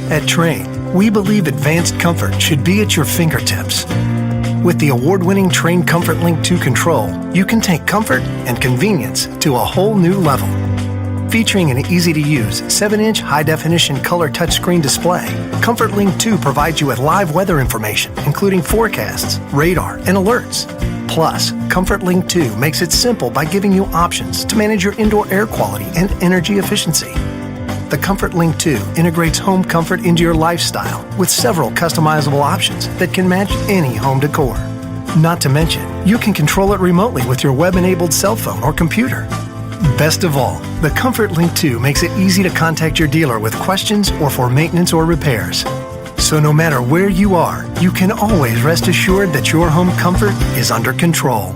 At Trane, we believe advanced comfort should be at your fingertips. With the award-winning Trane Comfort Link 2 control, you can take comfort and convenience to a whole new level. Featuring an easy-to-use 7-inch high-definition color touchscreen display, Comfort Link 2 provides you with live weather information, including forecasts, radar, and alerts. Plus, Comfort Link 2 makes it simple by giving you options to manage your indoor air quality and energy efficiency. The Comfort Link 2 integrates home comfort into your lifestyle with several customizable options that can match any home decor. Not to mention, you can control it remotely with your web-enabled cell phone or computer. Best of all, the Comfort Link 2 makes it easy to contact your dealer with questions or for maintenance or repairs. So no matter where you are, you can always rest assured that your home comfort is under control.